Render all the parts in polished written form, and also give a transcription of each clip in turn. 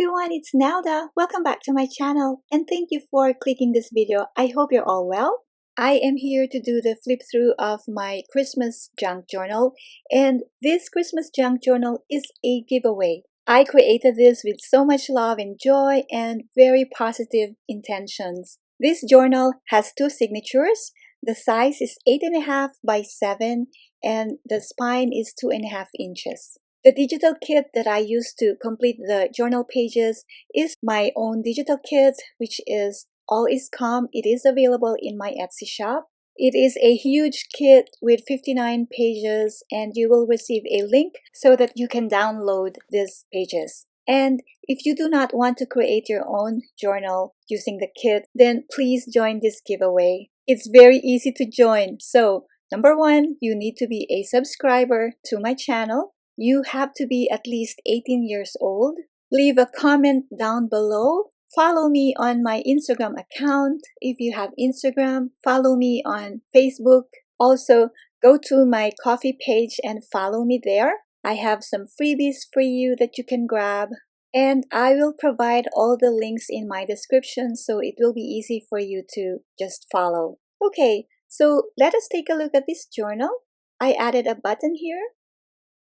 everyone, it's Nelda. Welcome back to my channel and thank you for clicking this video. I hope you're all well. I am here to do the flip through of my Christmas junk journal, and this Christmas junk journal is a giveaway. I created this with so much love and joy and very positive intentions. This journal has two signatures. The size is 8.5 by 7 and the spine is 2.5 inches. The digital kit that I used to complete the journal pages is my own digital kit, which is All Is Calm. It is available in my Etsy shop. It is a huge kit with 59 pages, and you will receive a link so that you can download these pages. And if you do not want to create your own journal using the kit, then please join this giveaway. It's very easy to join. So, number one, you need to be a subscriber to my channel. You have to be at least 18 years old. Leave a comment down below. Follow me on my Instagram account. If you have Instagram, follow me on Facebook. Also, go to my Ko-fi page and follow me there. I have some freebies for you that you can grab. And I will provide all the links in my description so it will be easy for you to just follow. Okay, so let us take a look at this journal. I added a button here,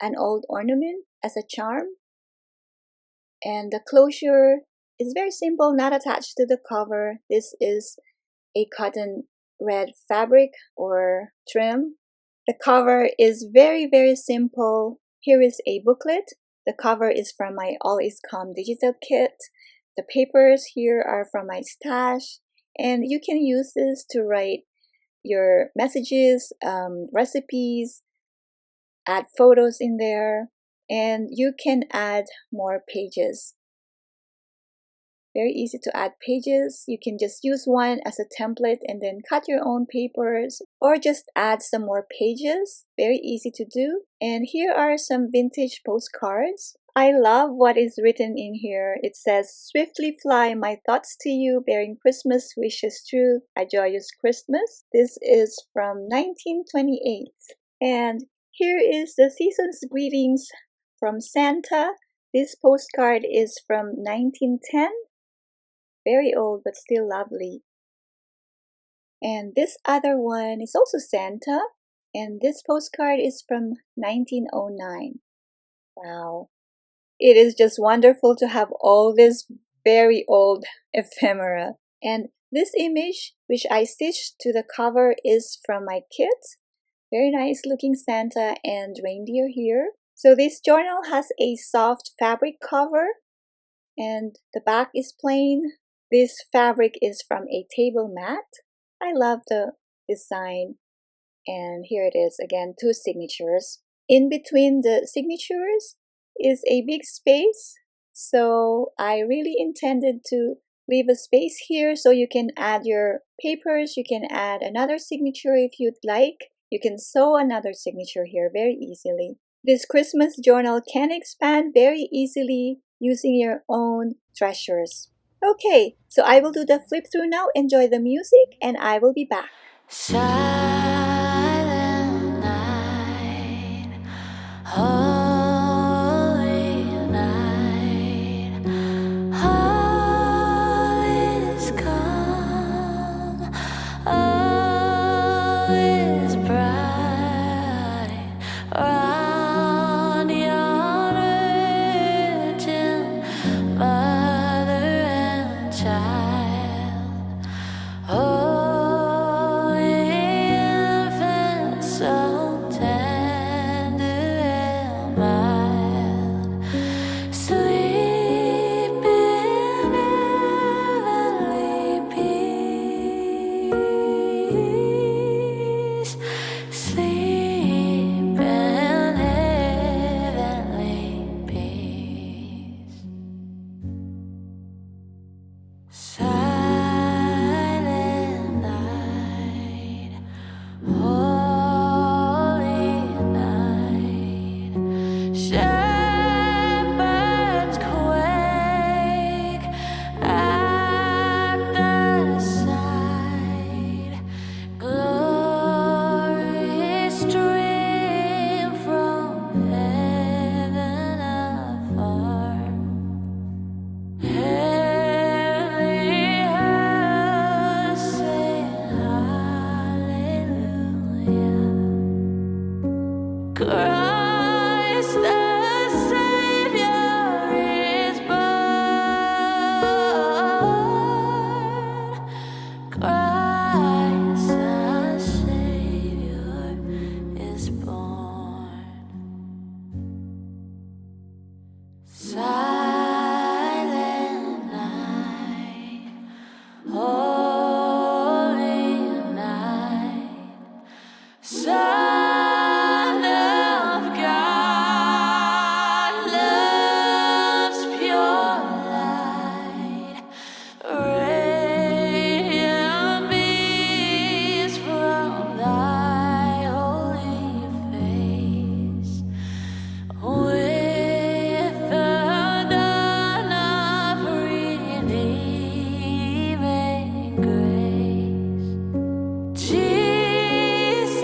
an old ornament as a charm, and the closure is very simple, not attached to the cover. This is a cotton red fabric or trim. The cover is very simple. Here is a booklet. The cover is from my All Is Calm digital kit. The papers here are from my stash, and you can use this to write your messages, recipes, add photos in there, and you can add more pages. Very easy to add pages. You can just use one as a template and then cut your own papers or just add some more pages. Very easy to do. And here are some vintage postcards. I love what is written in here. It says, "Swiftly fly my thoughts to you, bearing Christmas wishes true. A joyous Christmas." This is from 1928. And here is the season's greetings from Santa. This postcard is from 1910. Very old but still lovely. And this other one is also Santa. And this postcard is from 1909. Wow. It is just wonderful to have all this very old ephemera. And this image, which I stitched to the cover, is from my kit. Very nice looking Santa and reindeer here. So this journal has a soft fabric cover and the back is plain. This fabric is from a table mat. I love the design. And here it is again, two signatures. In between the signatures is a big space. So I really intended to leave a space here so you can add your papers. You can add another signature if you'd like. You can sew another signature here very easily. This Christmas journal can expand very easily using your own treasures. Okay, so I will do the flip through now. Enjoy the music and I will be back. Silent night, holy night, all is calm, all is bright, round your virgin mother and child. Holy Christ the Savior is born. Christ the Savior is born. Silent night, holy night, Son of God, love's pure light, radiant beams from thy holy face. With the dawn of redeeming grace, Jesus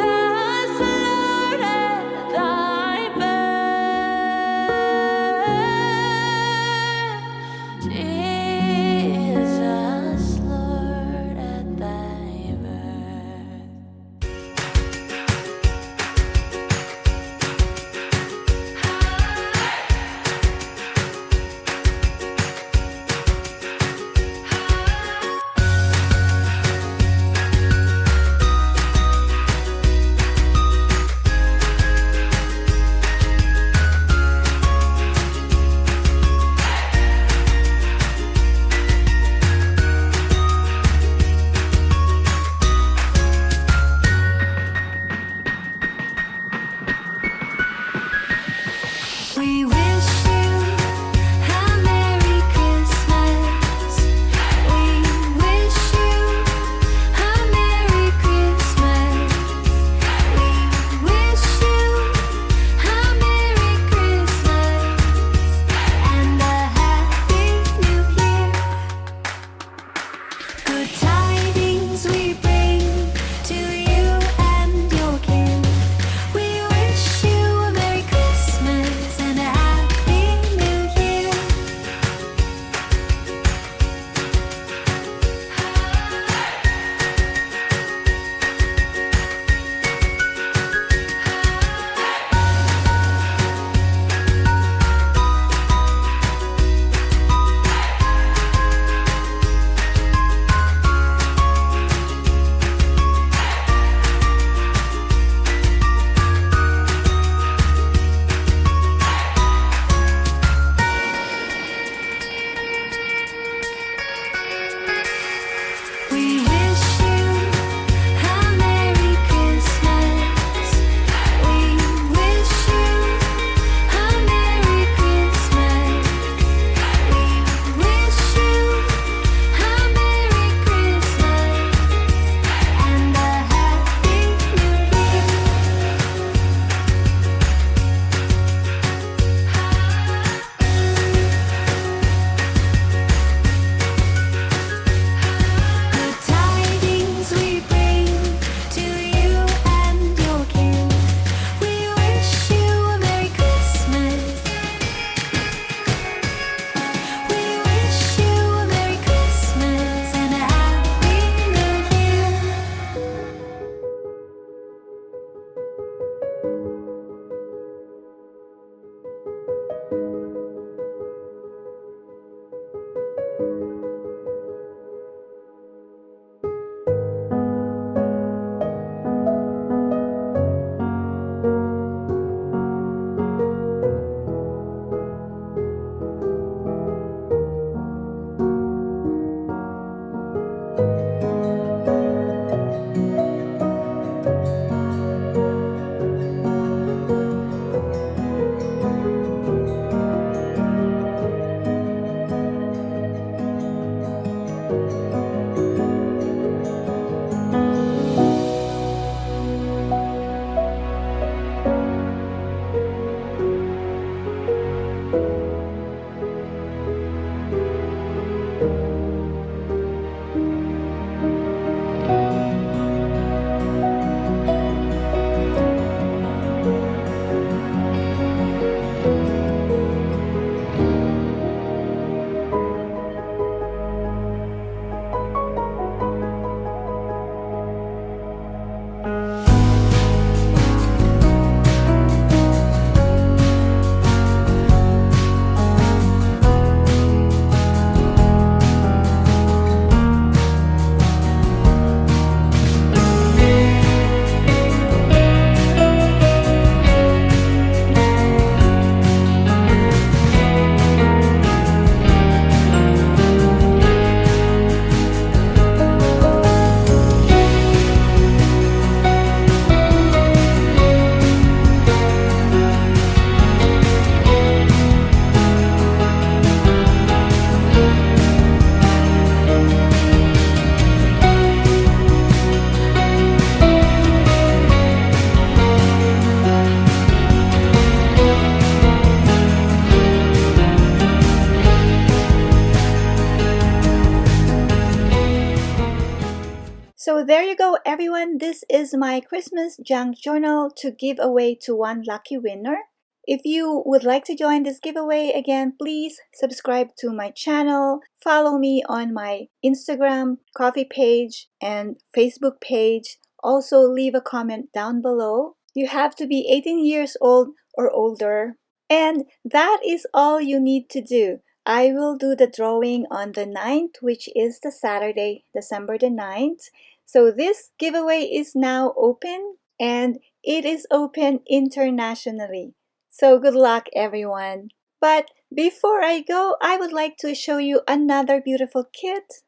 everyone, this is my Christmas junk journal to give away to one lucky winner. If you would like to join this giveaway, again, please subscribe to my channel, follow me on my Instagram coffee page and Facebook page. Also, leave a comment down below. You have to be 18 years old or older. And that is all you need to do. I will do the drawing on the 9th, which is the Saturday, December the 9th. So this giveaway is now open, and it is open internationally. So good luck, everyone. But before I go, I would like to show you another beautiful kit.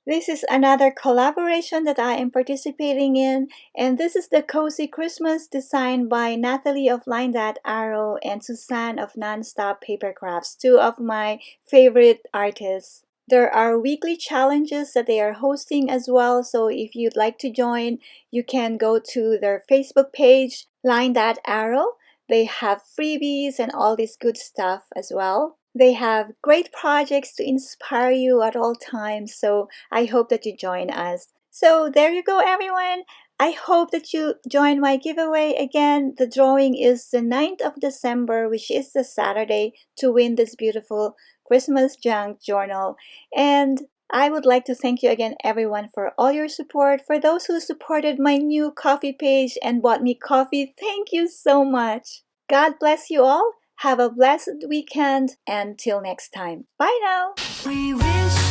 This is another collaboration that I am participating in, and this is the Cozy Christmas designed by Natalie of Line That Arrow and Suzanne of Nonstop Papercrafts, two of my favorite artists. There are weekly challenges that they are hosting as well, so if you'd like to join, you can go to their Facebook page, Line That Arrow. They have freebies and all this good stuff as well. They have great projects to inspire you at all times, so I hope that you join us. So there you go, everyone. I hope that you join my giveaway. Again, the drawing is the 9th of December, which is the Saturday, to win this beautiful Christmas junk journal. And I would like to thank you again, everyone, for all your support. For those who supported my new coffee page and bought me coffee, thank you so much. God bless you all. Have a blessed weekend. And till next time. Bye now. We wish